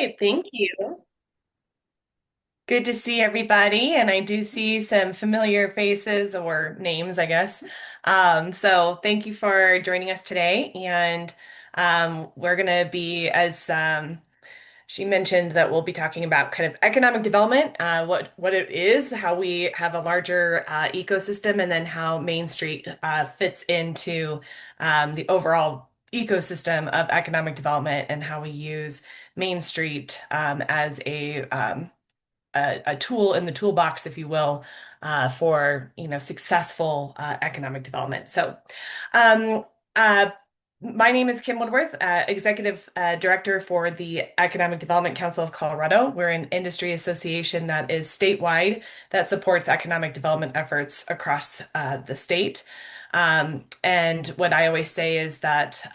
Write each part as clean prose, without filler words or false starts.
Great, thank you. Good to see everybody, and I do see some familiar faces or names, I guess. So thank you for joining us today, and we're going to be, as she mentioned, that we'll be talking about kind of economic development, what it is, how we have a larger ecosystem, and then how Main Street fits into the overall ecosystem of economic development, and how we use Main Street as a tool in the toolbox, if you will, for successful economic development. Um, uh, my name is Kim Woodworth, Executive Director for the Economic Development Council of Colorado. We're an industry association that is statewide that supports economic development efforts across the state. And what I always say is that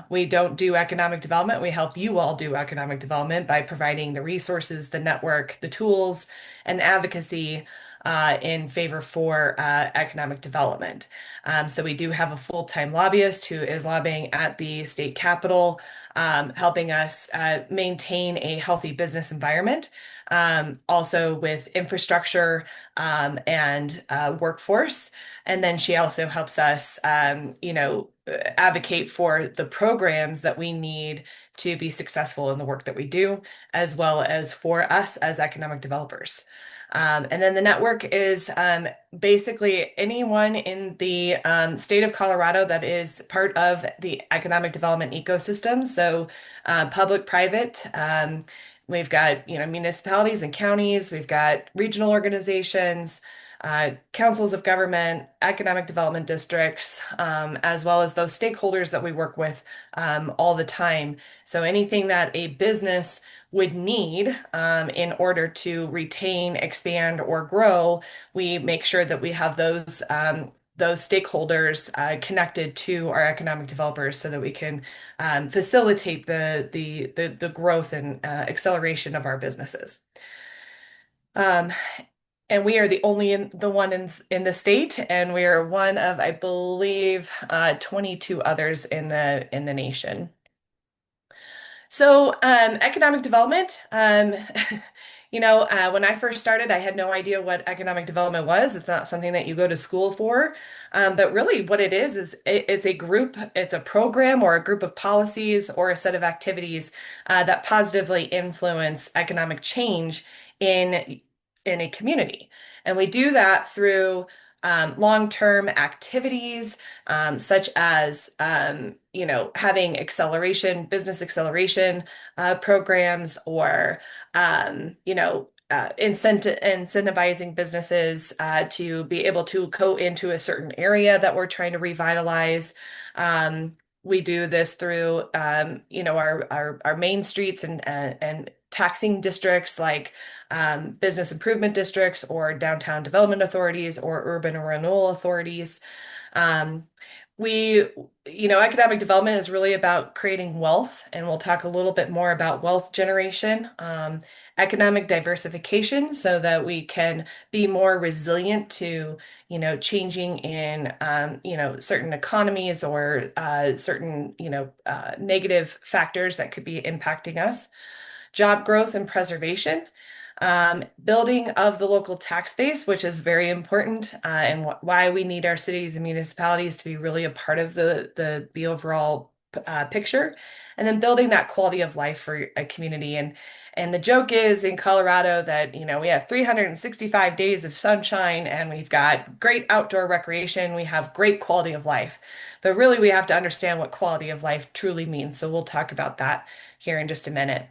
we don't do economic development. We help you all do economic development by providing the resources, the network, the tools, and advocacy in favor for economic development. So we do have a full-time lobbyist who is lobbying at the state capitol, helping us maintain a healthy business environment. Also with infrastructure and workforce. And then she also helps us, advocate for the programs that we need to be successful in the work that we do, as well as for us as economic developers. And then the network is basically anyone in the state of Colorado that is part of the economic development ecosystem. So public, private. We've got, municipalities and counties. We've got regional organizations, councils of government, economic development districts, as well as those stakeholders that we work with all the time. So anything that a business would need in order to retain, expand, or grow, we make sure that we have those stakeholders connected to our economic developers so that we can facilitate the growth and acceleration of our businesses. Um, and we are the only the one in the state, and we are one of, I believe, 22 others in the nation. So, economic development, when I first started, I had no idea what economic development was. It's not something that you go to school for. But really what it is it's a group, it's a program or a group of policies or a set of activities that positively influence economic change in in a community. And we do that through long-term activities such as having acceleration, business acceleration programs, or incentivizing businesses to be able to go into a certain area that we're trying to revitalize. We do this through our main streets and taxing districts like business improvement districts or downtown development authorities or urban renewal authorities. Um, we, economic development is really about creating wealth, and we'll talk a little bit more about wealth generation, economic diversification, so that we can be more resilient to, changing in, certain economies or certain, negative factors that could be impacting us, job growth and preservation, building of the local tax base, which is very important, and why we need our cities and municipalities to be really a part of the overall picture, and then building that quality of life for a community. And the joke is in Colorado that we have 365 days of sunshine and we've got great outdoor recreation, we have great quality of life, but really we have to understand what quality of life truly means. So we'll talk about that here in just a minute.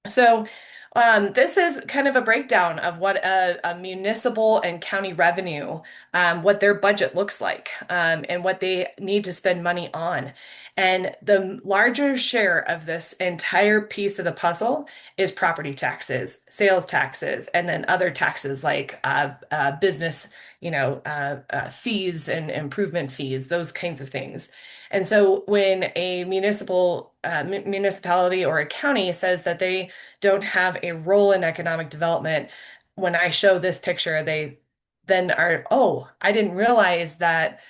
So, this is kind of a breakdown of what a municipal and county revenue, what their budget looks like, and what they need to spend money on. And the larger share of this entire piece of the puzzle is property taxes, sales taxes, and then other taxes like business, fees and improvement fees, those kinds of things. And so when a municipality or a county says that they don't have a role in economic development, when I show this picture, they then are, oh, I didn't realize that,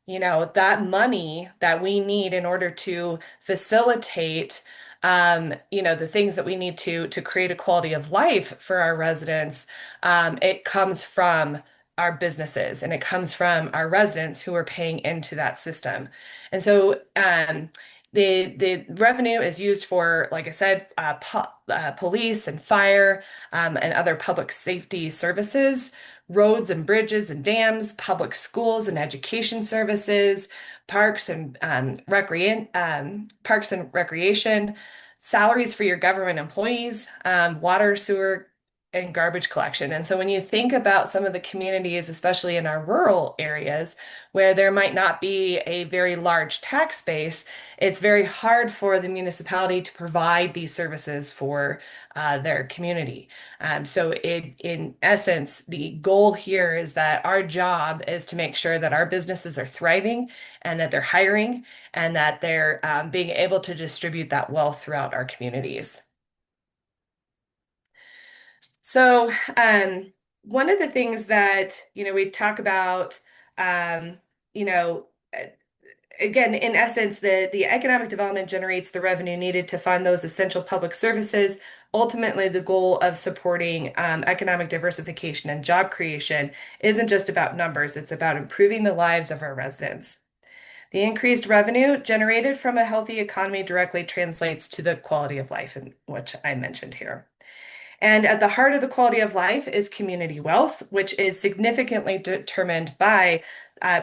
that money that we need in order to facilitate the things that we need to create a quality of life for our residents, it comes from our businesses and it comes from our residents who are paying into that system. And so the revenue is used for, like I said, police and fire and other public safety services, roads and bridges and dams, public schools and education services, parks and recreation, salaries for your government employees, water, sewer, and garbage collection. And so when you think about some of the communities, especially in our rural areas, where there might not be a very large tax base, it's very hard for the municipality to provide these services for their community. In essence, the goal here is that our job is to make sure that our businesses are thriving and that they're hiring and that they're being able to distribute that wealth throughout our communities. So, one of the things that, we talk about, um, you know, uh, again, in essence, the economic development generates the revenue needed to fund those essential public services. Ultimately, the goal of supporting economic diversification and job creation isn't just about numbers, it's about improving the lives of our residents. The increased revenue generated from a healthy economy directly translates to the quality of life, which I mentioned here. And at the heart of the quality of life is community wealth, which is significantly determined by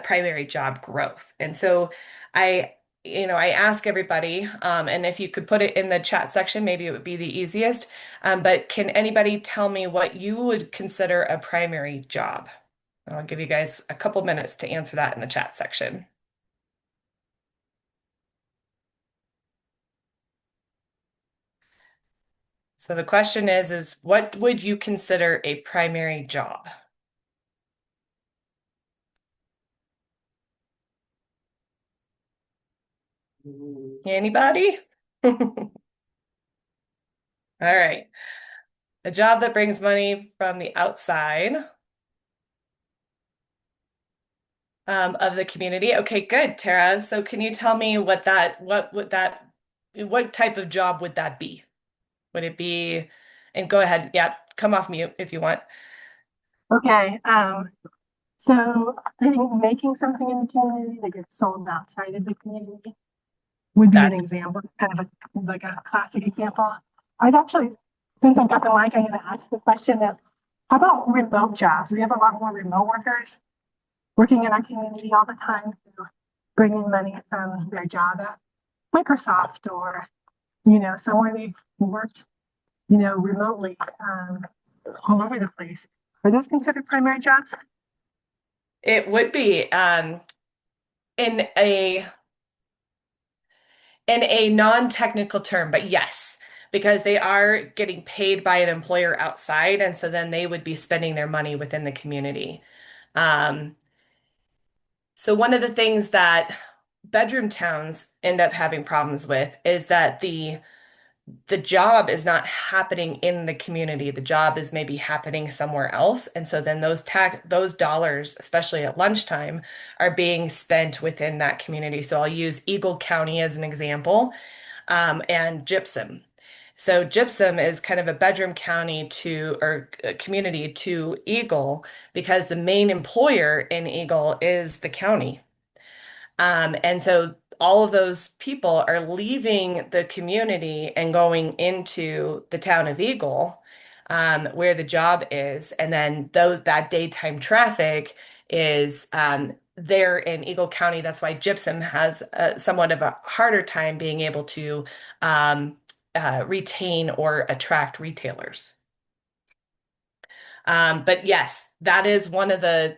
primary job growth. And so I ask everybody, and if you could put it in the chat section, maybe it would be the easiest. But can anybody tell me what you would consider a primary job? I'll give you guys a couple minutes to answer that in the chat section. So the question is what would you consider a primary job? Anybody? All right. A job that brings money from the outside of the community. Okay, good, Tara. So can you tell me what type of job would that be? Would it be, and go ahead, yeah, come off mute if you want. Okay, so I think making something in the community that gets sold outside of the community would be an That's example, kind of like a classic example. I'd actually, since I've got the mic, I'm going to ask the question of how about remote jobs? We have a lot more remote workers working in our community all the time, bringing money from their job at Microsoft or, somewhere they work, remotely all over the place. Are those considered primary jobs? it would be in a in a non-technical term, but yes, because they are getting paid by an employer outside, and so then they would be spending their money within the community. Um, so one of the things that bedroom towns end up having problems with is that the job is not happening in the community. The job is maybe happening somewhere else. And so then those dollars, especially at lunchtime, are being spent within that community. So I'll use Eagle County as an example, and gypsum. So gypsum is kind of a bedroom county to or a community to Eagle because the main employer in Eagle is the county. And so all of those people are leaving the community and going into the town of Eagle, where the job is. And then that daytime traffic is there in Eagle County. That's why Gypsum has somewhat of a harder time being able to retain or attract retailers. But yes, that is one of the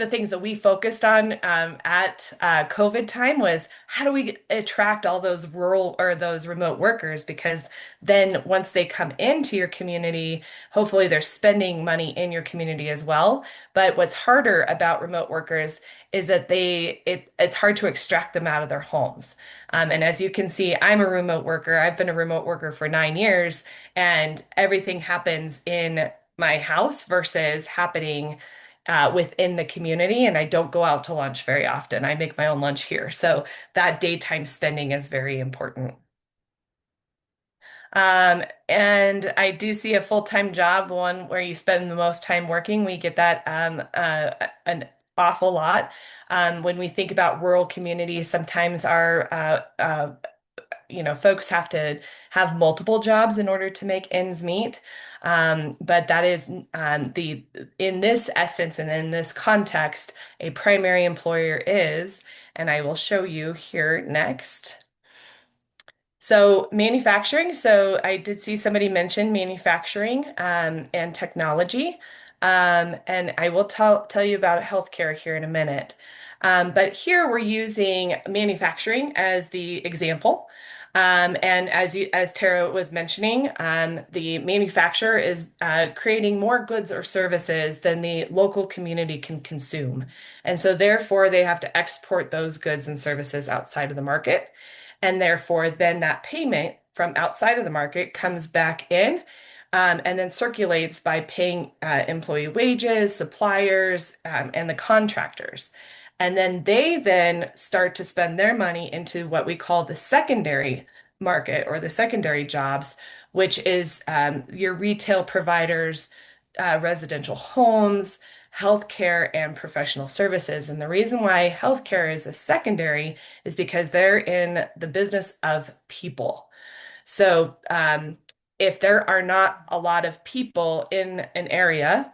things that we focused on at COVID time was how do we attract all those rural or those remote workers? Because then once they come into your community, hopefully they're spending money in your community as well. But what's harder about remote workers is that it's hard to extract them out of their homes. And as you can see, I'm a remote worker. I've been a remote worker for 9 years, and everything happens in my house versus happening within the community. And I don't go out to lunch very often. I make my own lunch here. So that daytime spending is very important. And I do see a full-time job, one where you spend the most time working. We get that an awful lot. When we think about rural communities, sometimes our folks have to have multiple jobs in order to make ends meet. But that is the in this essence and in this context, a primary employer is, and I will show you here next. So manufacturing. So I did see somebody mention manufacturing and technology. And I will tell you about healthcare here in a minute. But here we're using manufacturing as the example. And as Tara was mentioning, the manufacturer is creating more goods or services than the local community can consume. And so therefore they have to export those goods and services outside of the market. And therefore, then that payment from outside of the market comes back in and then circulates by paying employee wages, suppliers, and the contractors. And then they then start to spend their money into what we call the secondary market or the secondary jobs, which is your retail providers, residential homes, healthcare, and professional services. And the reason why healthcare is a secondary is because they're in the business of people. So, if there are not a lot of people in an area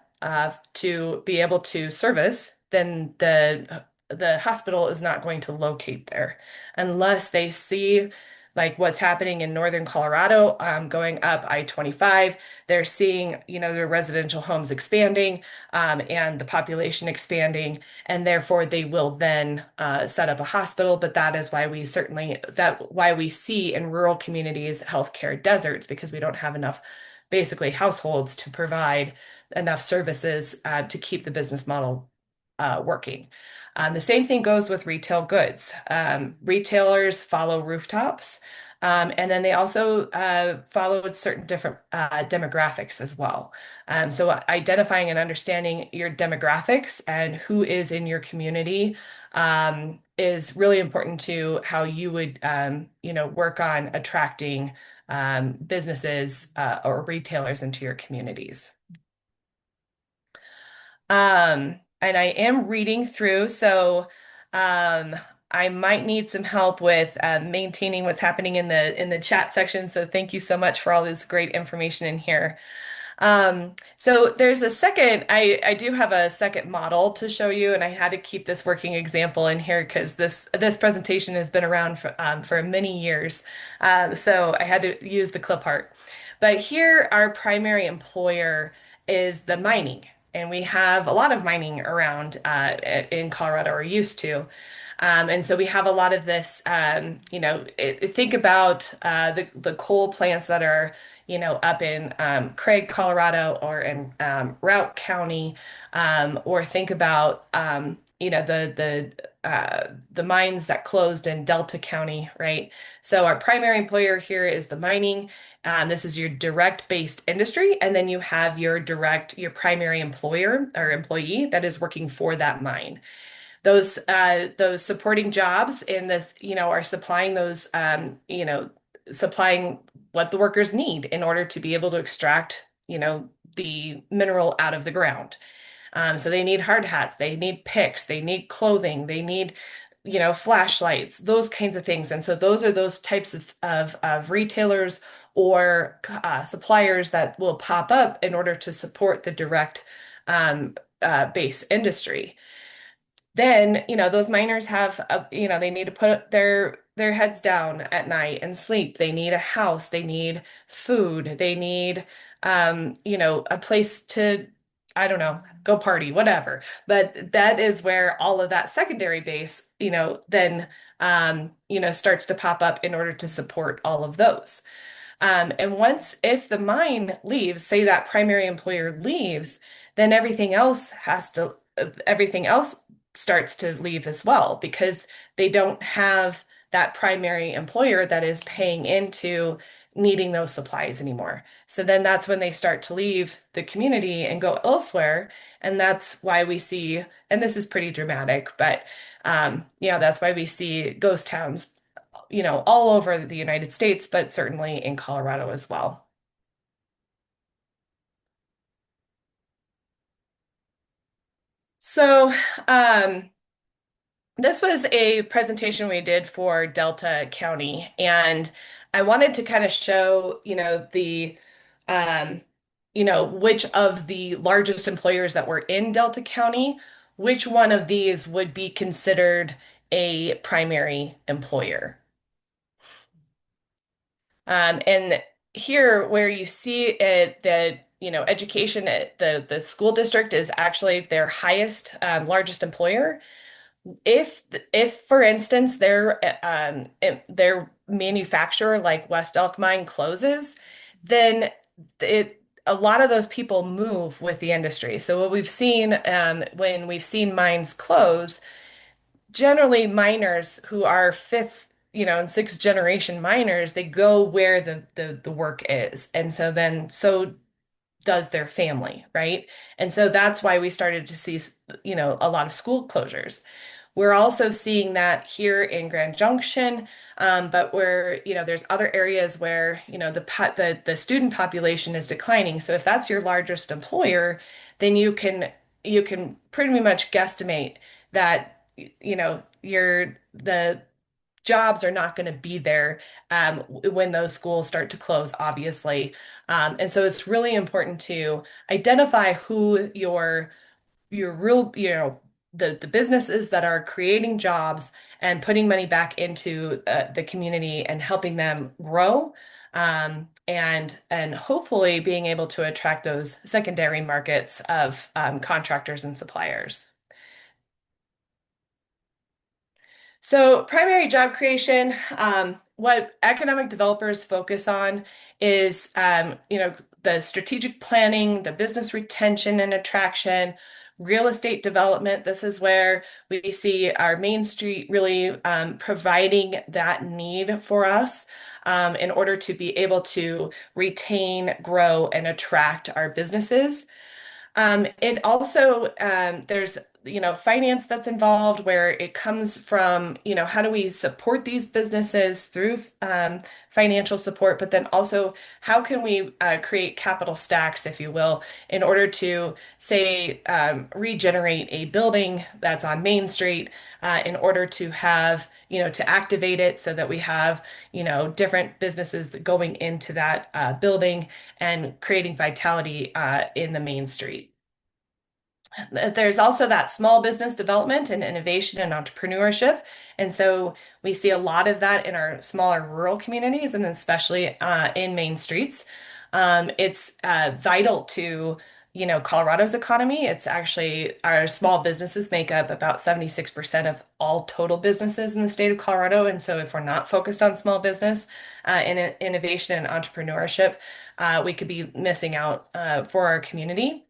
to be able to service, then the hospital is not going to locate there unless they see like what's happening in northern Colorado, going up I-25. They're seeing, their residential homes expanding, and the population expanding, and therefore they will then set up a hospital. But that is why we see in rural communities healthcare deserts because we don't have enough basically households to provide enough services to keep the business model working. The same thing goes with retail goods. Retailers follow rooftops, and then they also follow certain different demographics as well. So identifying and understanding your demographics and who is in your community is really important to how you would, work on attracting businesses or retailers into your communities. And I am reading through, so um, I might need some help with maintaining what's happening in the chat section. So thank you so much for all this great information in here. So there's a second, I do have a second model to show you, and I had to keep this working example in here because this presentation has been around for many years. So I had to use the clip art. But here, our primary employer is the mining, and we have a lot of mining around in Colorado, or used to. And so we have a lot of this, think about the coal plants that are, up in Craig, Colorado, or in Routt County, or think about, the mines that closed in Delta County, right? So our primary employer here is the mining. This is your direct based industry, and then you have your primary employer or employee that is working for that mine. Those supporting jobs in this, are supplying supplying what the workers need in order to be able to extract, the mineral out of the ground. So they need hard hats, they need picks, they need clothing, they need, flashlights, those kinds of things. And so those are those types of retailers or suppliers that will pop up in order to support the direct base industry. Then, those miners have, they need to put their heads down at night and sleep. They need a house. They need food. They need, a place to, I don't know, go party, whatever. But that is where all of that secondary base, then, starts to pop up in order to support all of those. And if the mine leaves, say that primary employer leaves, then everything else starts to leave as well because they don't have that primary employer that is paying into needing those supplies anymore. So then that's when they start to leave the community and go elsewhere. And that's why we see, and this is pretty dramatic, but that's why we see ghost towns all over the United States, but certainly in Colorado as well. So, um, this was a presentation we did for Delta County, and I wanted to kind of show, um, which of the largest employers that were in Delta County, which one of these would be considered a primary employer. And here, where you see it, that education, the school district is actually their highest, largest employer. If for instance their manufacturer like West Elk Mine closes, then it a lot of those people move with the industry. So what we've seen when we've seen mines close, generally miners who are fifth, and sixth generation miners, they go where the work is. And so then so does their family, right? And so that's why we started to see, a lot of school closures. We're also seeing that here in Grand Junction, but where, there's other areas where, the student population is declining. So if that's your largest employer, then you can pretty much guesstimate that, the jobs are not going to be there when those schools start to close, obviously. And so it's really important to identify who your real, the businesses that are creating jobs and putting money back into the community and helping them grow, and hopefully being able to attract those secondary markets of contractors and suppliers. So, primary job creation, what economic developers focus on is, the strategic planning, the business retention and attraction, real estate development. This is where we see our Main Street really providing that need for us in order to be able to retain, grow, and attract our businesses. It also, there's, finance that's involved where it comes from, how do we support these businesses through financial support, but then also how can we create capital stacks, if you will, in order to, say, regenerate a building that's on Main Street, in order to have, to activate it so that we have, different businesses that going into that building and creating vitality in the Main Street. There's also that small business development and innovation and entrepreneurship. And so we see a lot of that in our smaller rural communities and especially in main streets. It's vital to, Colorado's economy. It's actually our small businesses make up about 76% of all total businesses in the state of Colorado. And so if we're not focused on small business and innovation and entrepreneurship, we could be missing out for our community.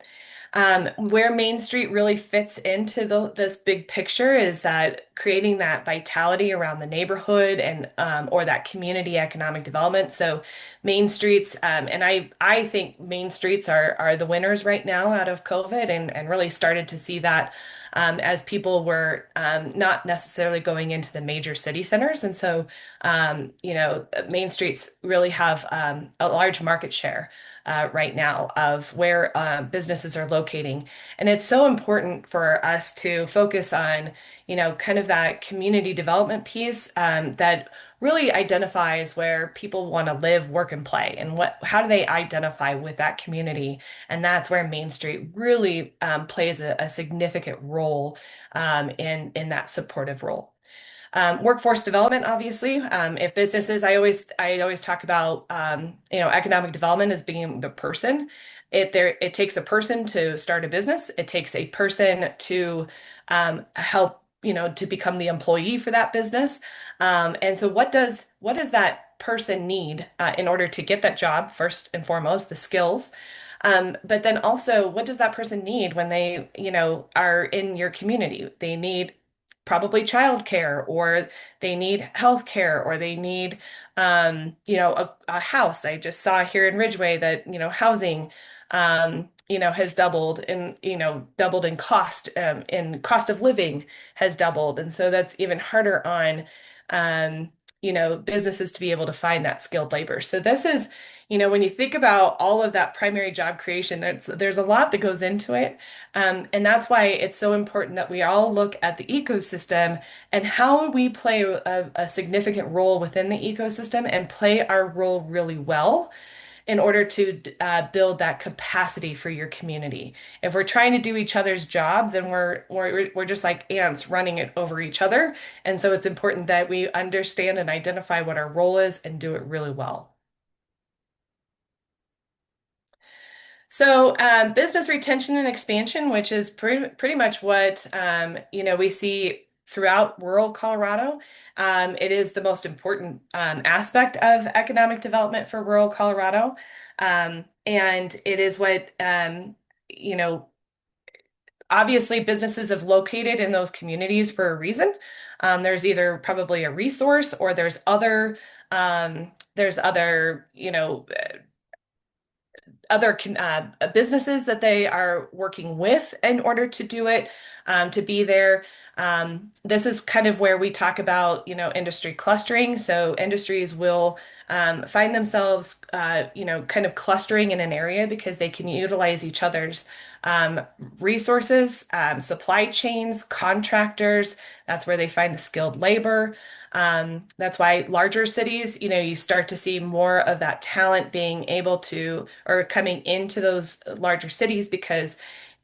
Where Main Street really fits into this big picture is that creating that vitality around the neighborhood and or that community economic development. So Main Streets, and I think Main Streets are the winners right now out of COVID, and really started to see that as people were not necessarily going into the major city centers. And so, Main Streets really have a large market share right now of where businesses are locating. And it's so important for us to focus on, kind of that community development piece that really identifies where people want to live, work, and play, and how do they identify with that community. And that's where Main Street really plays a significant role in that supportive role. Workforce development, obviously. If businesses, I always talk about, economic development as being the person. It takes a person to start a business. It takes a person to help, to become the employee for that business. And so, what does that person need in order to get that job? First and foremost, the skills. But then also, what does that person need when they, are in your community? They need probably childcare, or they need health care, or they need, a house. I just saw here in Ridgeway that, housing, has doubled in cost of living has doubled. And so that's even harder on, businesses to be able to find that skilled labor. So this is, when you think about all of that primary job creation, there's a lot that goes into it. And that's why it's so important that we all look at the ecosystem and how we play a significant role within the ecosystem and play our role really well in order to build that capacity for your community. If we're trying to do each other's job, then we're just like ants running it over each other. And so it's important that we understand and identify what our role is and do it really well. So, business retention and expansion, which is pretty much what we see throughout rural Colorado. It is the most important aspect of economic development for rural Colorado, and it is what you know. Obviously, businesses have located in those communities for a reason. There's either probably a resource or there's other other businesses that they are working with in order to do it, to be there. This is kind of where we talk about, industry clustering. So industries will find themselves, kind of clustering in an area because they can utilize each other's um, resources, supply chains, contractors. That's where they find the skilled labor. That's why larger cities, you start to see more of that talent being able to or coming into those larger cities because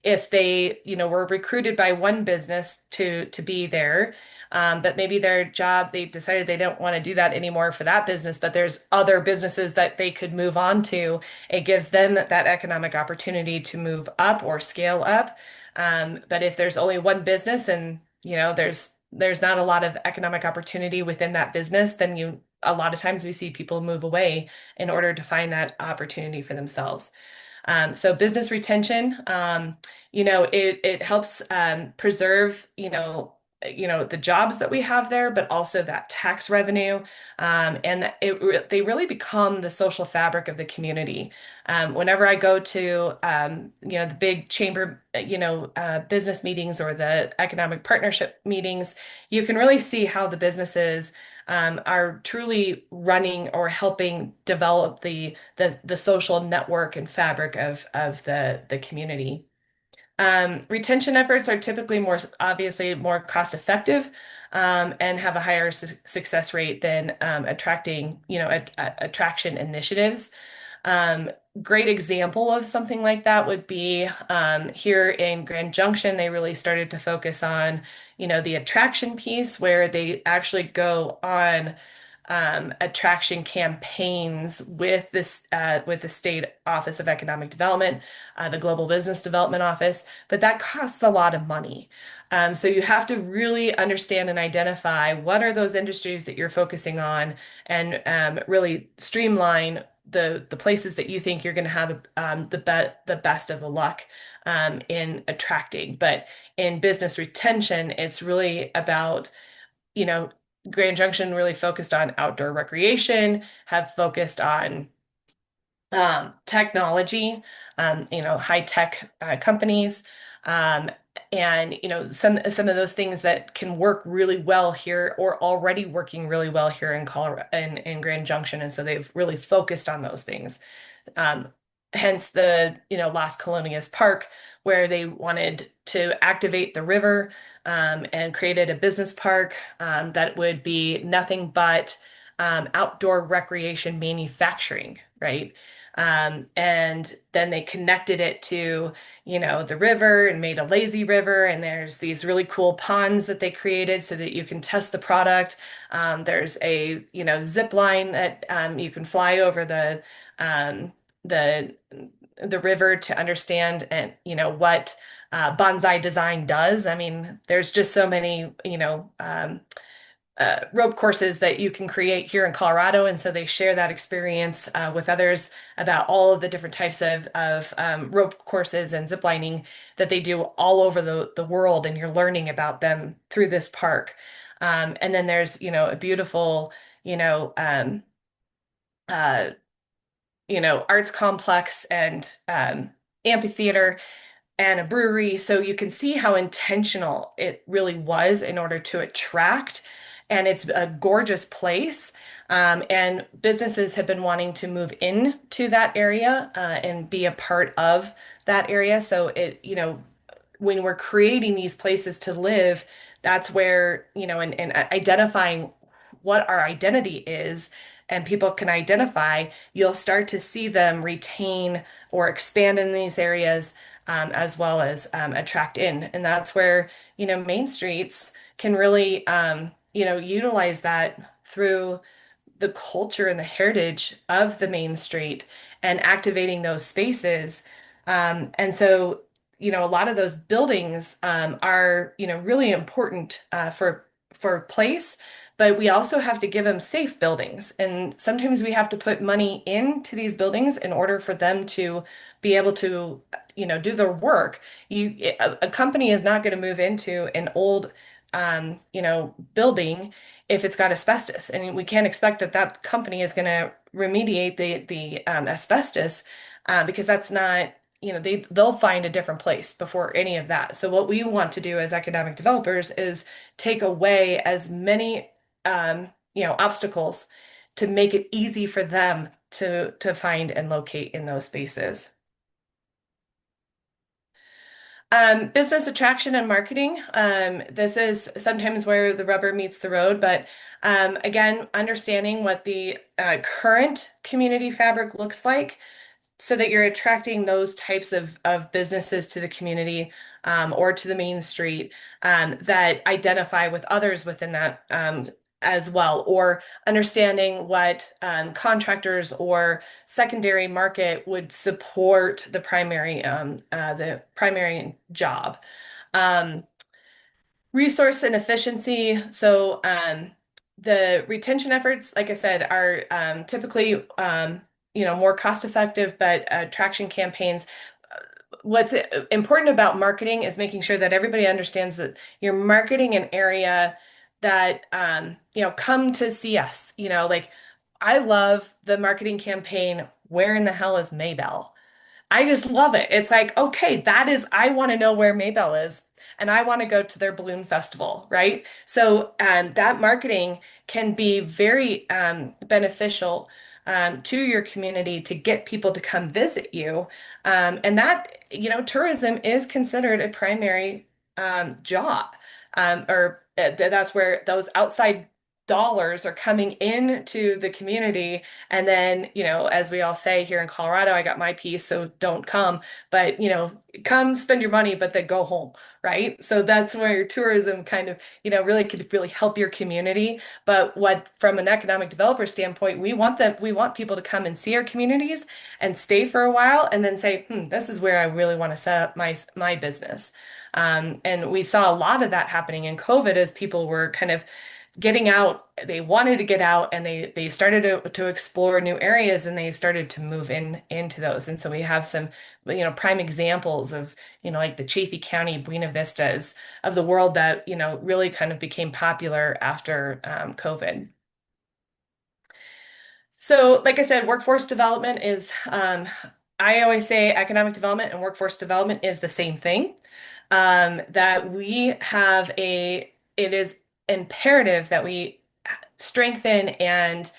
if they, were recruited by one business to be there, but maybe their job, they decided they don't want to do that anymore for that business, but there's other businesses that they could move on to. It gives them that economic opportunity to move up or scale up. But if there's only one business and, there's not a lot of economic opportunity within that business, then a lot of times we see people move away in order to find that opportunity for themselves. So business retention, it helps preserve, the jobs that we have there, but also that tax revenue, they really become the social fabric of the community. Whenever I go to, the big chamber, business meetings or the economic partnership meetings, you can really see how the businesses are truly running or helping develop the social network and fabric of the community. Retention efforts are typically obviously more cost effective, and have a higher success rate than attracting, attraction initiatives. Um, Great example of something like that would be here in Grand Junction, they really started to focus on, the attraction piece where they actually go on attraction campaigns with the State Office of Economic Development, the Global Business Development Office, but that costs a lot of money. So you have to really understand and identify what are those industries that you're focusing on, and really streamline the places that you think you're going to have the best of the luck in attracting. But in business retention, it's really about, you know, Grand Junction really focused on outdoor recreation, have focused on technology, high tech companies, um, and some of those things that can work really well here or already working really well here in Colorado in Grand Junction, and so they've really focused on those things. Um, Hence the, Las Colonias Park, where they wanted to activate the river, and created a business park that would be nothing but outdoor recreation manufacturing, right? And then they connected it to, the river and made a lazy river. And there's these really cool ponds that they created so that you can test the product. There's a, zip line that you can fly over um, the the river to understand and what bonsai design does. I mean, there's just so many rope courses that you can create here in Colorado, and so they share that experience with others about all of the different types of rope courses and zip lining that they do all over the world, and you're learning about them through this park. And then there's a beautiful you know um, uh, arts complex and amphitheater and a brewery. So you can see how intentional it really was in order to attract and it's a gorgeous place. And businesses have been wanting to move into that area and be a part of that area. So when we're creating these places to live, that's where, and identifying what our identity is and people can identify, you'll start to see them retain or expand in these areas as well as attract in. And that's where, Main Streets can really, utilize that through the culture and the heritage of the main street and activating those spaces. And so, a lot of those buildings are, really important for place, but we also have to give them safe buildings. And sometimes we have to put money into these buildings in order for them to be able to, do their work. A company is not going to move into an old building if it's got asbestos. And we can't expect that that company is going to remediate the asbestos because that's not, they'll find a different place before any of that. So what we want to do as economic developers is take away as many, obstacles to make it easy for them to find and locate in those spaces. Business attraction and marketing. This is sometimes where the rubber meets the road, but again, understanding what the current community fabric looks like so that you're attracting those types of businesses to the community or to the main street that identify with others within that as well, or understanding what contractors or secondary market would support the primary job. Um, Resource and efficiency. So the retention efforts, like I said, are typically more cost effective, but attraction campaigns. What's important about marketing is making sure that everybody understands that you're marketing an area that come to see us. Like I love the marketing campaign, Where in the hell is Maybell? I just love it. It's like, okay, I want to know where Maybell is and I want to go to their balloon festival, right? So that marketing can be very beneficial to your community to get people to come visit you. And that, tourism is considered a primary job. Or that's where those outside dollars are coming into the community and then, as we all say here in Colorado, I got my piece, so don't come. But, come spend your money, but then go home, right? So that's where tourism kind of, really could really help your community. But from an economic developer standpoint, we want people to come and see our communities and stay for a while and then say, this is where I really want to set up my business. And we saw a lot of that happening in COVID as people were kind of getting out. They wanted to get out and they started to explore new areas and they started to move into those. And so we have some, prime examples of, like the Chaffee County Buena Vistas of the world that, really kind of became popular after COVID. So, like I said, workforce development is, I always say economic development and workforce development is the same thing. That it is imperative that we strengthen and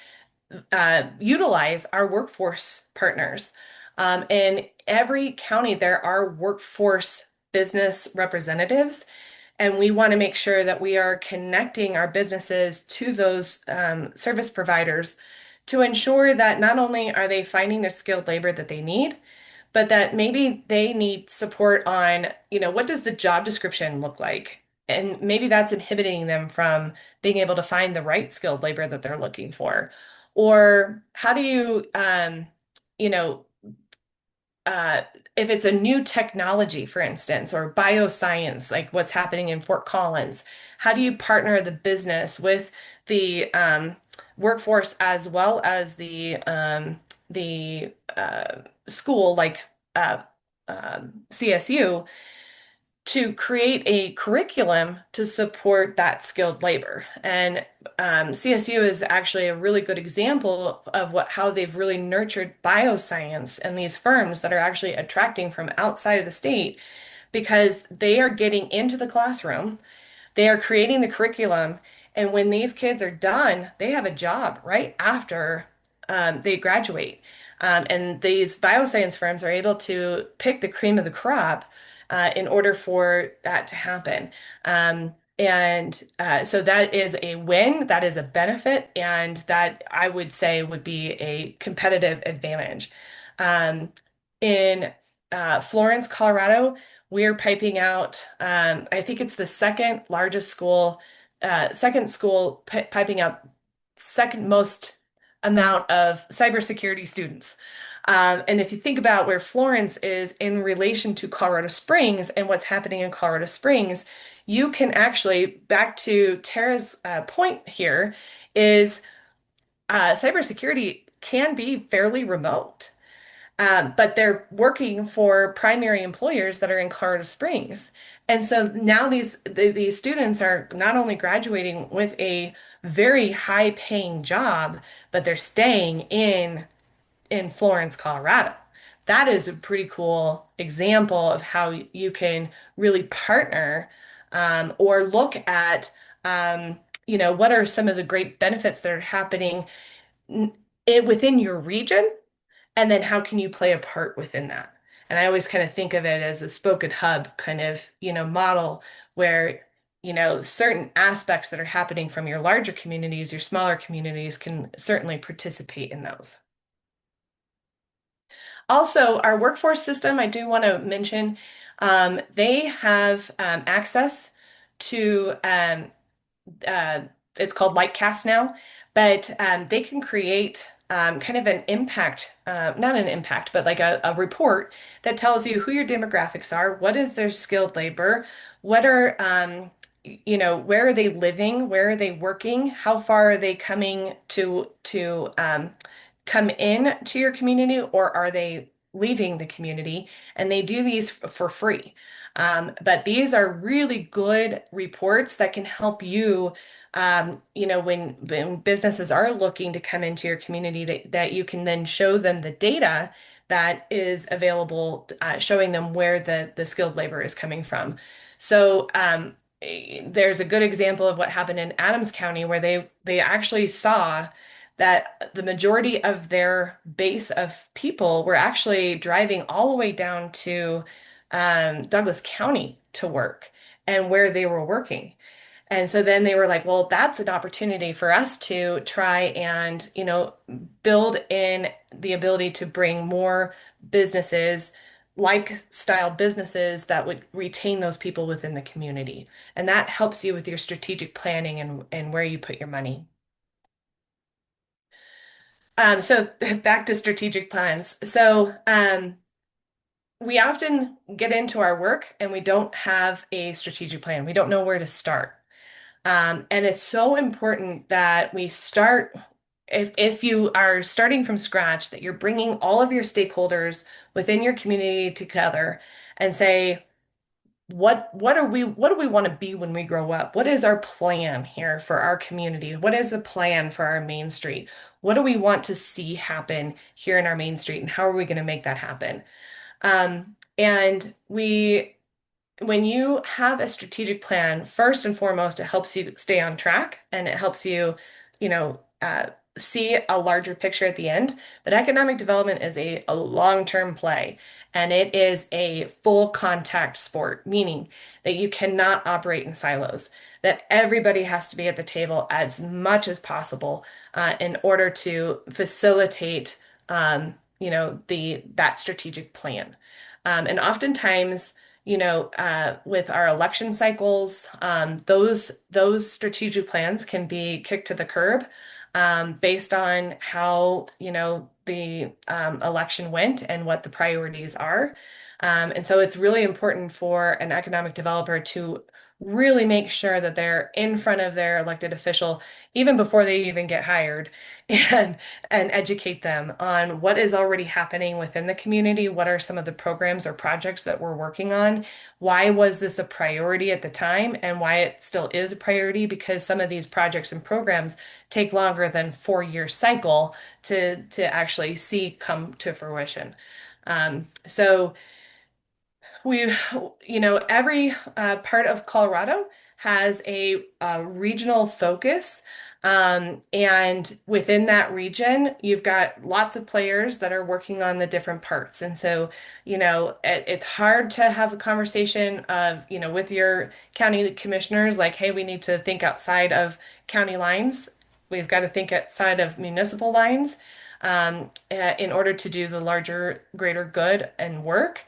utilize our workforce partners. In every county, there are workforce business representatives, and we want to make sure that we are connecting our businesses to those service providers to ensure that not only are they finding the skilled labor that they need, but that maybe they need support on, what does the job description look like? And maybe that's inhibiting them from being able to find the right skilled labor that they're looking for. Or how do you, you know, uh, if it's a new technology, for instance, or bioscience, like what's happening in Fort Collins, how do you partner the business with the workforce as well as the school, like uh, CSU, to create a curriculum to support that skilled labor? And CSU is actually a really good example of how they've really nurtured bioscience and these firms that are actually attracting from outside of the state because they are getting into the classroom, they are creating the curriculum, And when these kids are done, they have a job right after they graduate. And these bioscience firms are able to pick the cream of the crop in order for that to happen. So that is a win, that is a benefit, and that I would say would be a competitive advantage. Um, in Florence, Colorado, we're piping out, I think it's the second largest school, second school piping out second most amount of cybersecurity students. And if you think about where Florence is in relation to Colorado Springs and what's happening in Colorado Springs, you can actually, back to Tara's point here, is cybersecurity can be fairly remote. But they're working for primary employers that are in Colorado Springs. And so now these students are not only graduating with a very high paying job, but they're staying in Florence, Colorado. That is a pretty cool example of how you can really partner or look at what are some of the great benefits that are happening within your region, and then how can you play a part within that? And I always kind of think of it as a spoken hub kind of, model where, certain aspects that are happening from your larger communities, your smaller communities can certainly participate in those. Also, our workforce system, I do want to mention, they have access to uh, it's called Lightcast now, but they can create kind of an impact, not an impact, but like a report that tells you who your demographics are, what is their skilled labor, what are, where are they living, where are they working, how far are they coming to come in to your community, or are they leaving the community? And they do these for free. But these are really good reports that can help you, when businesses are looking to come into your community, that you can then show them the data that is available, showing them where the skilled labor is coming from. So there's a good example of what happened in Adams County where they actually saw that the majority of their base of people were actually driving all the way down to Douglas County to work and where they were working. And so then they were like, well, that's an opportunity for us to try and, build in the ability to bring more businesses, lifestyle businesses that would retain those people within the community. And that helps you with your strategic planning and where you put your money. So back to strategic plans. So we often get into our work and we don't have a strategic plan. We don't know where to start. And it's so important that we start, if you are starting from scratch, that you're bringing all of your stakeholders within your community together and say, what do we want to be when we grow up? What is our plan here for our community? What is the plan for our Main Street? What do we want to see happen here in our Main Street, and how are we going to make that happen? And when you have a strategic plan, first and foremost, it helps you stay on track and it helps you, see a larger picture at the end. But economic development is a long-term play and it is a full contact sport, meaning that you cannot operate in silos, that everybody has to be at the table as much as possible in order to facilitate, that strategic plan. And oftentimes, with our election cycles, those strategic plans can be kicked to the curb based on how, the election went and what the priorities are. And so it's really important for an economic developer to really make sure that they're in front of their elected official even before they even get hired and educate them on what is already happening within the community, what are some of the programs or projects that we're working on, why was this a priority at the time, and why it still is a priority, because some of these projects and programs take longer than 4-year cycle to actually see come to fruition. So we, every part of Colorado has a regional focus. And within that region, you've got lots of players that are working on the different parts. And so, it's hard to have a conversation of, with your county commissioners, like, hey, we need to think outside of county lines. We've got to think outside of municipal lines in order to do the larger, greater good and work.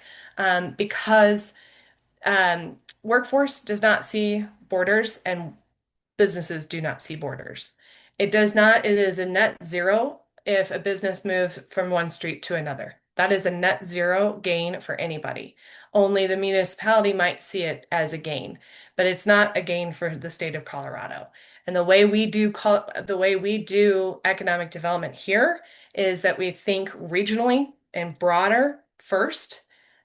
Because workforce does not see borders and businesses do not see borders. It does not, it is a net zero if a business moves from one street to another. That is a net zero gain for anybody. Only the municipality might see it as a gain, but it's not a gain for the state of Colorado. And the way we do economic development here is that we think regionally and broader first,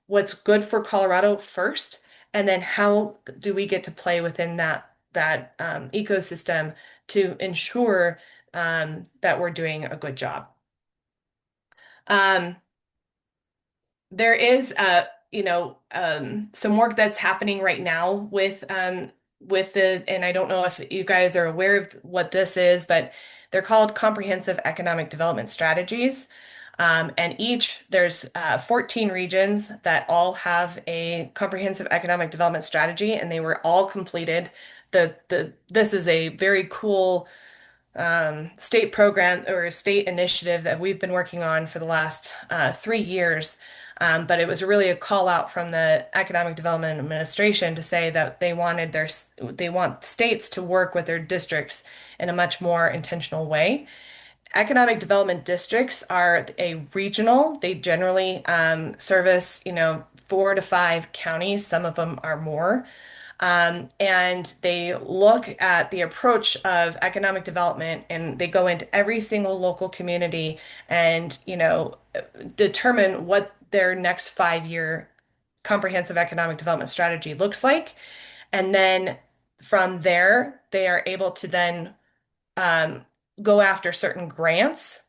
what's good for Colorado first, and then how do we get to play within that ecosystem to ensure that we're doing a good job. Um, there is some work that's happening right now with the, and I don't know if you guys are aware of what this is, but they're called comprehensive economic development strategies. And there's 14 regions that all have a comprehensive economic development strategy, and they were all completed. This is a very cool state program or state initiative that we've been working on for the last 3 years. But it was really a call out from the Economic Development Administration to say that they want states to work with their districts in a much more intentional way. Economic development districts are a regional. They generally service, 4 to 5 counties. Some of them are more. And they look at the approach of economic development and they go into every single local community and, determine what their next 5 year comprehensive economic development strategy looks like. And then from there, they are able to then um, go after certain grants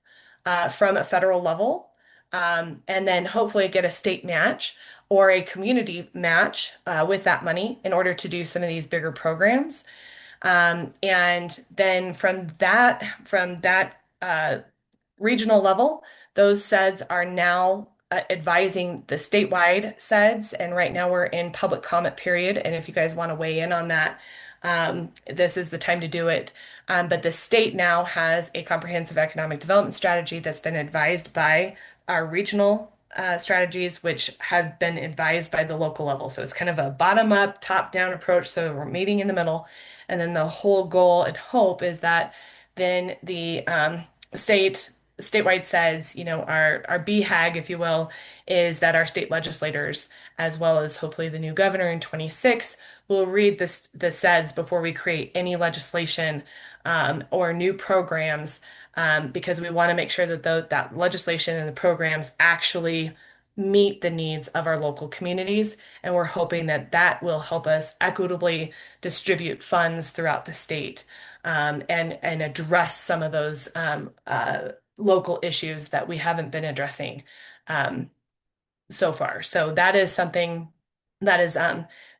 from a federal level, and then hopefully get a state match or a community match with that money in order to do some of these bigger programs. And then from that regional level, those SEDS are now advising the statewide SEDS, and right now we're in public comment period. And if you guys want to weigh in on that, this is the time to do it. But the state now has a comprehensive economic development strategy that's been advised by our regional strategies, which have been advised by the local level. So it's kind of a bottom up, top down approach. So we're meeting in the middle. And then the whole goal and hope is that then the statewide says, our BHAG, if you will, is that our state legislators, as well as hopefully the new governor in 26, will read the SEDS before we create any legislation or new programs, because we want to make sure that that legislation and the programs actually meet the needs of our local communities. And we're hoping that that will help us equitably distribute funds throughout the state, and address some of those local issues that we haven't been addressing um, so far. So that is something that is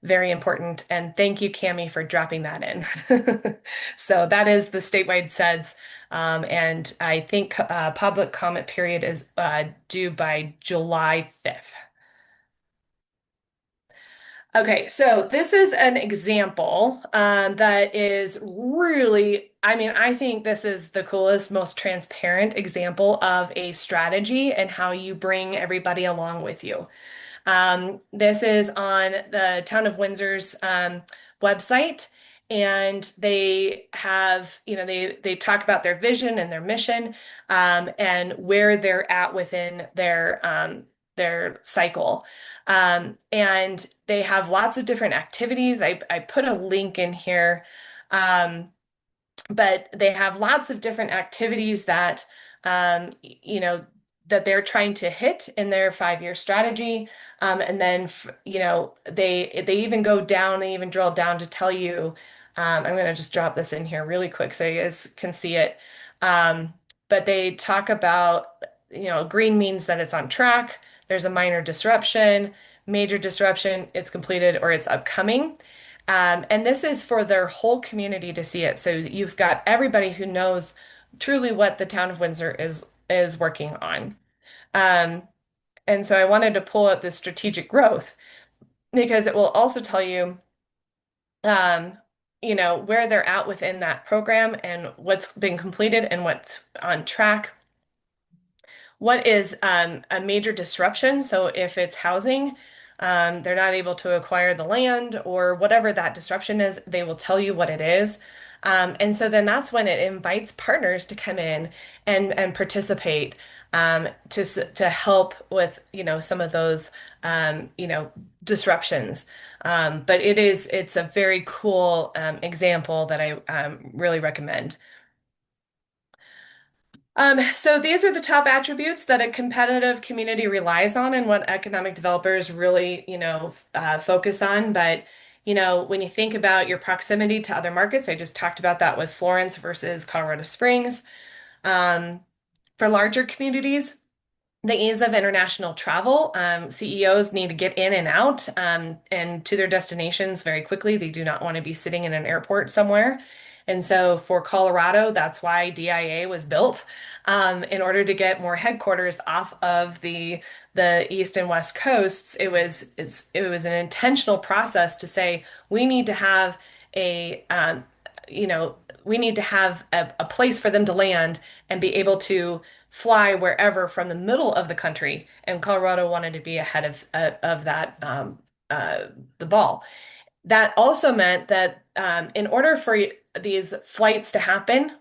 very important. And thank you, Cami, for dropping that in. So that is the statewide SEDS. And I think public comment period is due by July 5th. Okay, so this is an example that is really, I mean, I think this is the coolest, most transparent example of a strategy and how you bring everybody along with you. This is on the Town of Windsor's website, and they have, they talk about their vision and their mission, and where they're at within their cycle. And they have lots of different activities. I put a link in here. But they have lots of different activities that that they're trying to hit in their 5 year strategy. And then they even go down, they even drill down to tell you. I'm going to just drop this in here really quick so you guys can see it. But they talk about, green means that it's on track. There's a minor disruption, major disruption, it's completed or it's upcoming. And this is for their whole community to see it. So you've got everybody who knows truly what the town of Windsor is working on. Um, and so I wanted to pull out this strategic growth because it will also tell you, um, where they're at within that program and what's been completed and what's on track. What is a major disruption? So if it's housing, they're not able to acquire the land or whatever that disruption is, they will tell you what it is. And so then that's when it invites partners to come in and participate to help with, some of those, disruptions. But it's a very cool example that I really recommend. So these are the top attributes that a competitive community relies on and what economic developers really, focus on. But, when you think about your proximity to other markets, I just talked about that with Florence versus Colorado Springs. Um, for larger communities, the ease of international travel. CEOs need to get in and out and to their destinations very quickly. They do not want to be sitting in an airport somewhere. And so for Colorado, that's why DIA was built in order to get more headquarters off of the east and west coasts. It was an intentional process to say we need to have a you know we need to have a place for them to land and be able to fly wherever from the middle of the country, and Colorado wanted to be ahead of that uh, the ball. That also meant that in order for these flights to happen,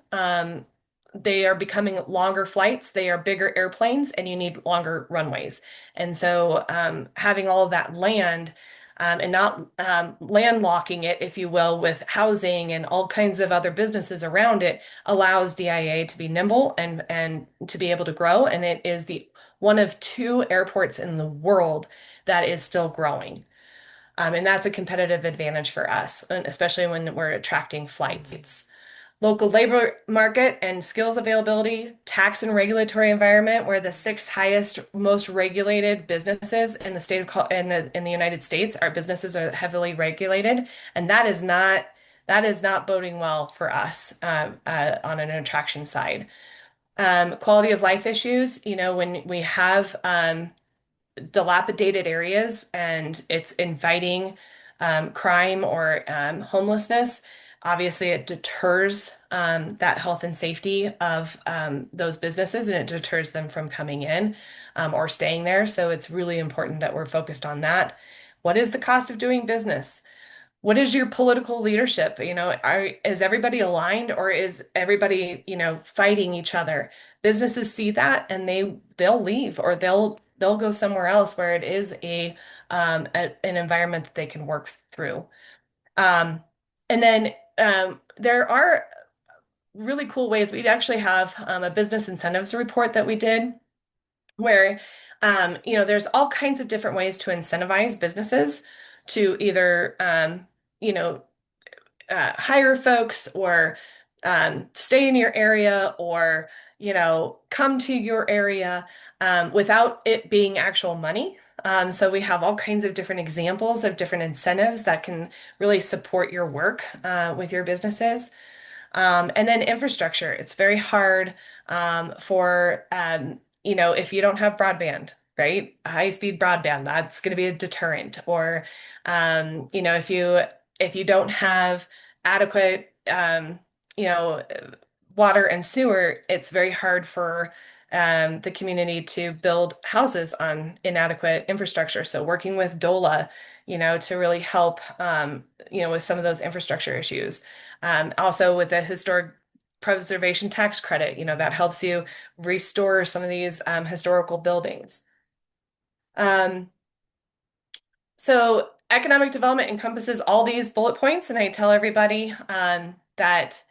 they are becoming longer flights. They are bigger airplanes, and you need longer runways. And so, having all of that land and not landlocking it, if you will, with housing and all kinds of other businesses around it, allows DIA to be nimble and to be able to grow. And it is the one of two airports in the world that is still growing. And that's a competitive advantage for us, and especially when we're attracting flights. Local labor market and skills availability, tax and regulatory environment. We're the sixth highest, most regulated businesses in the state of in the United States. Our businesses are heavily regulated, and that is not boding well for us on an attraction side. Quality of life issues. When we have dilapidated areas and it's inviting crime or homelessness, obviously it deters that health and safety of those businesses and it deters them from coming in or staying there. So it's really important that we're focused on that. What is the cost of doing business? What is your political leadership? Is everybody aligned or is everybody, fighting each other? Businesses see that and they'll leave or they'll go somewhere else where it is an environment that they can work through. Um, and then there are really cool ways. We actually have a business incentives report that we did where there's all kinds of different ways to incentivize businesses to either you know hire folks or stay in your area or come to your area without it being actual money. So we have all kinds of different examples of different incentives that can really support your work with your businesses. And then infrastructure. It's very hard for if you don't have broadband, right? High-speed broadband, that's going to be a deterrent. Or if you don't have adequate you know, water and sewer, it's very hard for the community to build houses on inadequate infrastructure. So working with DOLA, to really help, with some of those infrastructure issues. Also with the historic preservation tax credit, that helps you restore some of these historical buildings. Um, so economic development encompasses all these bullet points, and I tell everybody that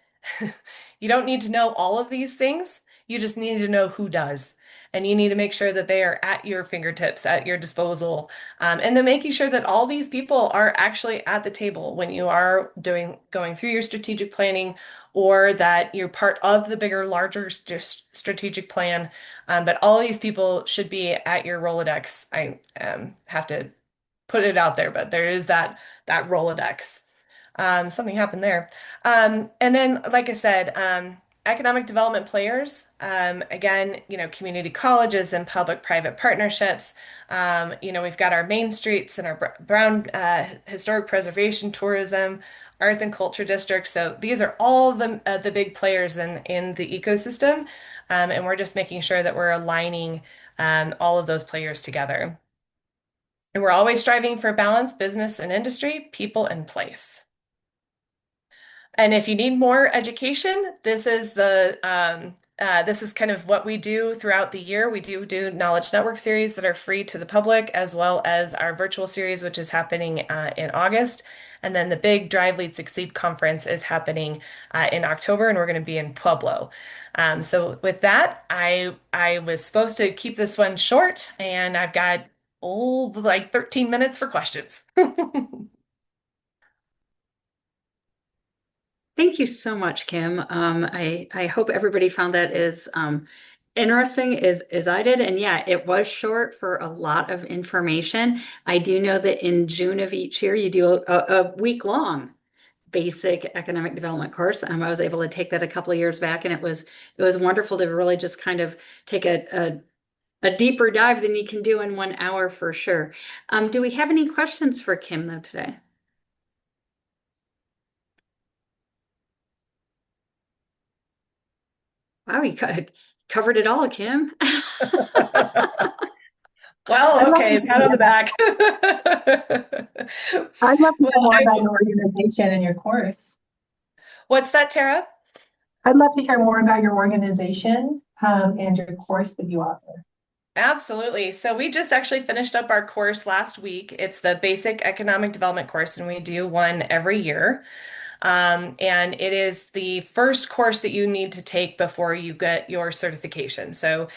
you don't need to know all of these things. You just need to know who does. And you need to make sure that they are at your fingertips, at your disposal, and then making sure that all these people are actually at the table when you are going through your strategic planning, or that you're part of the bigger, larger strategic plan. But all these people should be at your Rolodex. I have to put it out there, but there is that Rolodex. Something happened there. And then, like I said, economic development players, again, community colleges and public-private partnerships. We've got our main streets and our brown historic preservation tourism, arts and culture districts. So these are all the big players in the ecosystem, and we're just making sure that we're aligning all of those players together. And we're always striving for balance, business and industry, people and place. And if you need more education, this is kind of what we do throughout the year. We do Knowledge Network series that are free to the public, as well as our virtual series, which is happening in August. And then the big Drive Lead Succeed conference is happening in October, and we're going to be in Pueblo. So with that, I was supposed to keep this one short, and I've got like 13 minutes for questions. Thank you so much, Kim. I hope everybody found that as interesting as I did. And yeah, it was short for a lot of information. I do know that in June of each year, you do a week-long basic economic development course. I was able to take that a couple of years back, and it was wonderful to really just kind of take a deeper dive than you can do in 1 hour for sure. Do we have any questions for Kim though today? Wow, you covered it all, Kim. Well, I'd love okay, to pat on the back. I'd love to Well, hear more about your organization and your course. what's that, Tara? I'd love to hear more about your organization and your course that you offer. Absolutely. So we just actually finished up our course last week. It's the basic economic development course, and we do one every year. And it is the first course that you need to take before you get your certification. So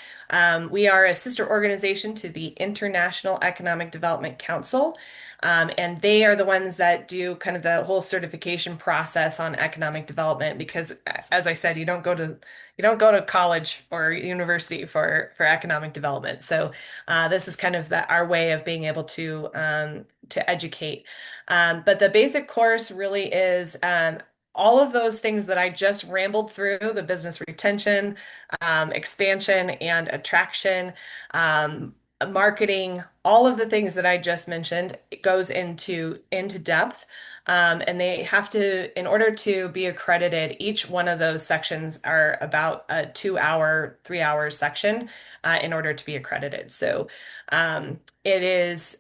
we are a sister organization to the International Economic Development Council. And they are the ones that do kind of the whole certification process on economic development because, as I said, you don't go to college or university for economic development. So this is kind of our way of being able to educate. But the basic course really is all of those things that I just rambled through, the business retention, expansion and attraction, marketing, all of the things that I just mentioned, it goes into depth. And they have to, in order to be accredited, each one of those sections are about a 2 hour, 3 hour section in order to be accredited. So it is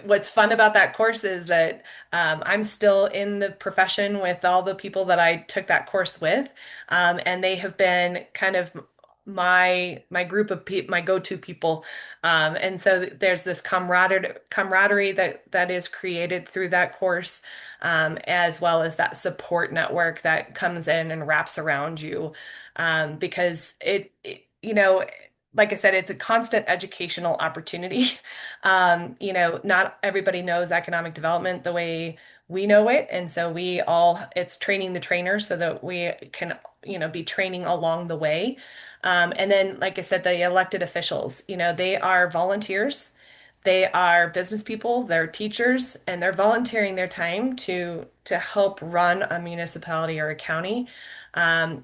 what's fun about that course is that I'm still in the profession with all the people that I took that course with, and they have been kind of my group of people, my go-to people, and so there's this camaraderie that is created through that course, as well as that support network that comes in and wraps around you, because like I said, it's a constant educational opportunity. Not everybody knows economic development the way we know it. And so it's training the trainers so that we can, be training along the way. And then, like I said, the elected officials, they are volunteers. They are business people, they're teachers, and they're volunteering their time to help run a municipality or a county. And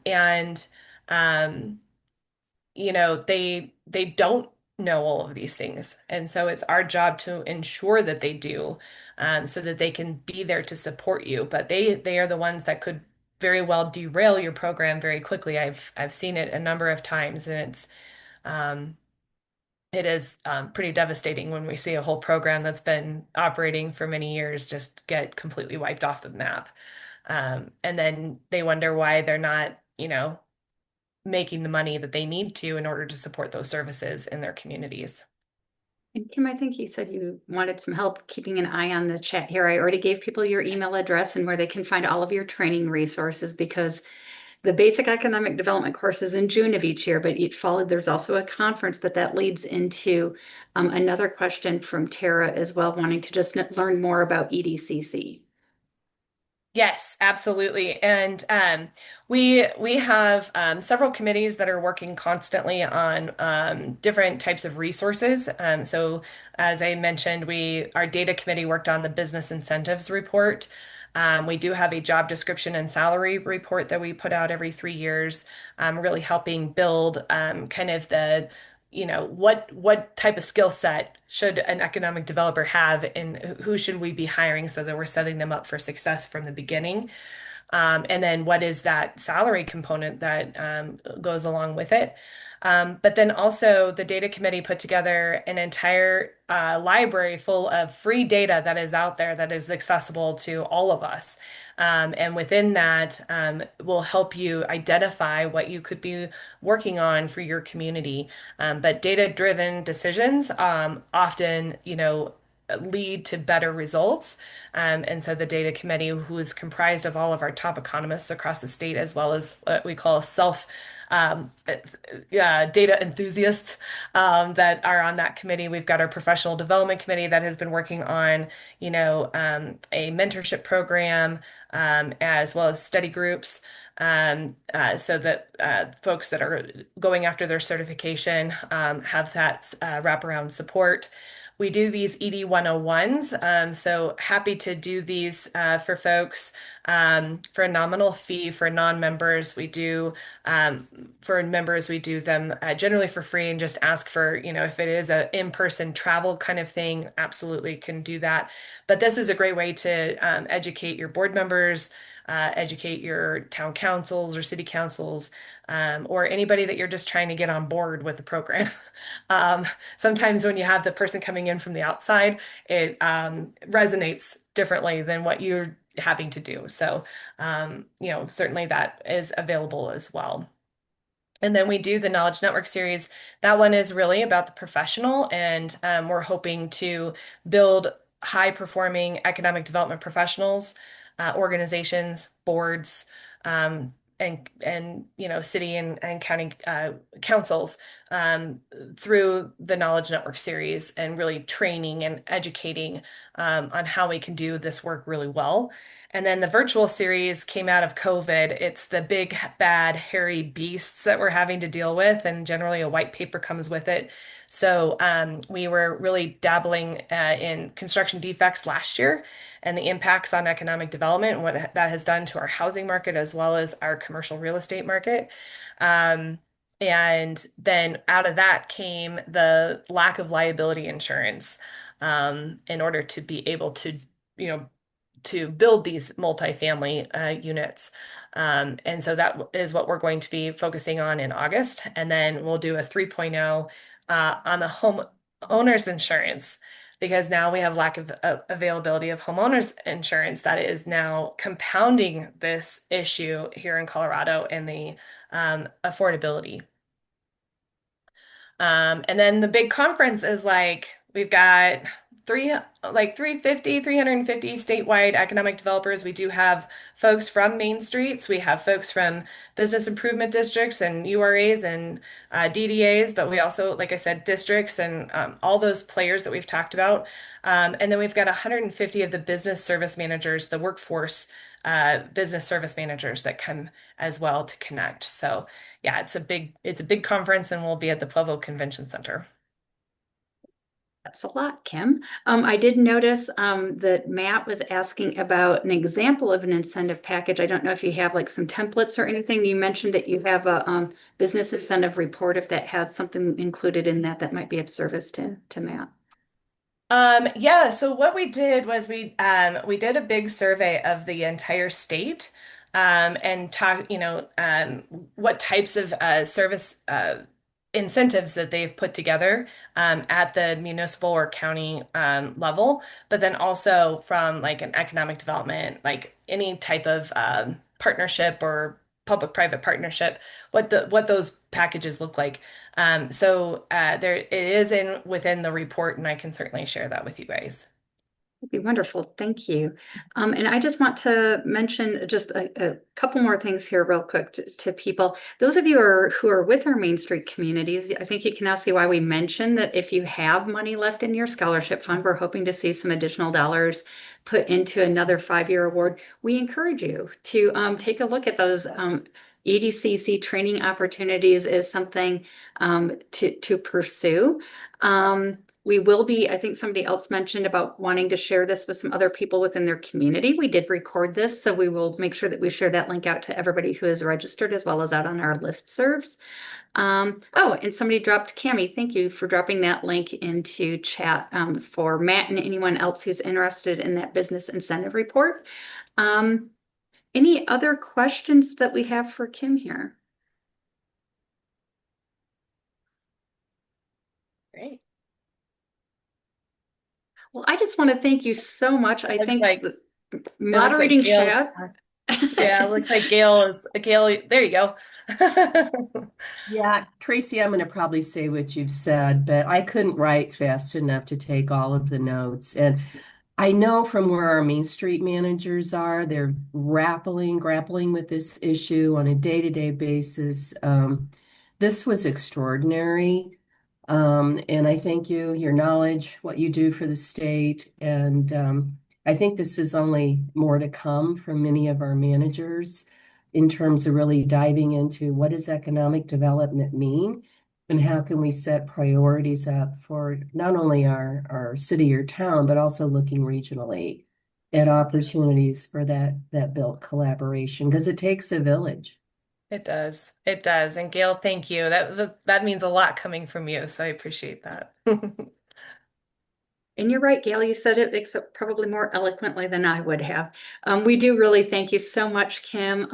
they don't know all of these things. And so it's our job to ensure that they do, so that they can be there to support you. But they are the ones that could very well derail your program very quickly. I've seen it a number of times, and um, it is pretty devastating when we see a whole program that's been operating for many years just get completely wiped off the map. And then they wonder why they're not, making the money that they need to in order to support those services in their communities. And Kim, I think you said you wanted some help keeping an eye on the chat here. I already gave people your email address and where they can find all of your training resources because the basic economic development course is in June of each year, but each fall there's also a conference, but that leads into another question from Tara as well, wanting to just learn more about EDCC. Yes, absolutely. And we have several committees that are working constantly on different types of resources. So as I mentioned, our data committee worked on the business incentives report. We do have a job description and salary report that we put out every 3 years, really helping build kind of the, what type of skill set should an economic developer have, and who should we be hiring so that we're setting them up for success from the beginning. And then what is that salary component that goes along with it? But then also, the data committee put together an entire library full of free data that is out there that is accessible to all of us. And within that, will help you identify what you could be working on for your community. But data-driven decisions often, lead to better results. And so the data committee, who is comprised of all of our top economists across the state, as well as what we call um, data enthusiasts that are on that committee. We've got our professional development committee that has been working on, a mentorship program, as well as study groups. So that folks that are going after their certification have that wraparound support. We do these ED 101s, so happy to do these for folks for a nominal fee for non-members. For members, we do them generally for free and just ask for, if it is a in-person travel kind of thing, absolutely can do that. But this is a great way to educate your board members, educate your town councils or city councils, or anybody that you're just trying to get on board with the program. Um, Sometimes when you have the person coming in from the outside, it resonates differently than what you're having to do. So, certainly that is available as well. And then we do the Knowledge Network series. That one is really about the professional, and we're hoping to build high performing economic development professionals, organizations, boards, and city and county councils through the Knowledge Network series, and really training and educating on how we can do this work really well. And then the virtual series came out of COVID. It's the big, bad, hairy beasts that we're having to deal with, and generally a white paper comes with it. So we were really dabbling in construction defects last year and the impacts on economic development and what that has done to our housing market as well as our commercial real estate market. Um, and then out of that came the lack of liability insurance in order to be able you know, to build these multifamily units. And so that is what we're going to be focusing on in August. And then we'll do a 3.0 on the home owner's insurance, because now we have lack of availability of homeowners insurance that is now compounding this issue here in Colorado, and the affordability. And then the big conference is like we've got three like 350 statewide economic developers. We do have folks from Main Streets. We have folks from business improvement districts and URAs and DDAs, but we also, like I said, districts and all those players that we've talked about. And then we've got 150 of the business service managers, the workforce business service managers that come as well to connect. So yeah, it's a big conference, and we'll be at the Pueblo Convention Center. That's a lot, Kim. I did notice that Matt was asking about an example of an incentive package. I don't know if you have like some templates or anything. You mentioned that you have a business incentive report, if that has something included in that that might be of service to Matt. Yeah, so what we did was we did a big survey of the entire state, and talk, what types of service incentives that they've put together at the municipal or county level, but then also from like an economic development, like any type of partnership or public-private partnership, what those packages look like. There it is in within the report, and I can certainly share that with you guys. That'd be wonderful. Thank you. And I just want to mention just a couple more things here real quick to people. Those of you who are with our Main Street communities, I think you can now see why we mentioned that if you have money left in your scholarship fund, we're hoping to see some additional dollars put into another 5-year award. We encourage you to take a look at those EDCC training opportunities as something to pursue. we will be, I think somebody else mentioned about wanting to share this with some other people within their community. We did record this, so we will make sure that we share that link out to everybody who is registered as well as out on our listservs. Oh, and somebody dropped Cami. Thank you for dropping that link into chat for Matt and anyone else who's interested in that business incentive report. Any other questions that we have for Kim here? Great. Well, I just want to thank you so much. I Looks think like it looks like moderating Gail's. chat. Yeah, it looks like Gail. There you go. Yeah, Tracy, I'm going to probably say what you've said, but I couldn't write fast enough to take all of the notes. And I know from where our Main Street managers are, they're grappling with this issue on a day-to-day basis. This was extraordinary. And I thank you, your knowledge, what you do for the state. And I think this is only more to come from many of our managers in terms of really diving into what does economic development mean and how can we set priorities up for not only our city or town, but also looking regionally at opportunities for that built collaboration because it takes a village. It does. It does. And Gail, thank you. That means a lot coming from you, so I appreciate that. And you're right, Gail, you said it except probably more eloquently than I would have. We do really thank you so much, Kim.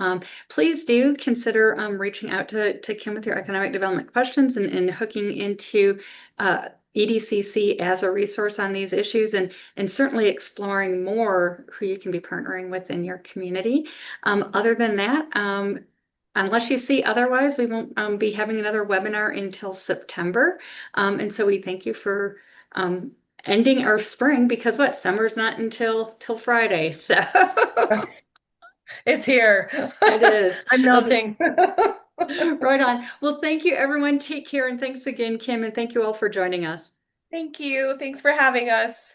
Please do consider reaching out to Kim with your economic development questions and hooking into EDCC as a resource on these issues and certainly exploring more who you can be partnering with in your community. Other than that, unless you see otherwise, we won't be having another webinar until September. And so we thank you for ending our spring because what summer's not until Friday. So It's here. it is. I'm melting. Right on. Well, thank you, everyone. Take care. And thanks again, Kim. And thank you all for joining us. Thank you. Thanks for having us.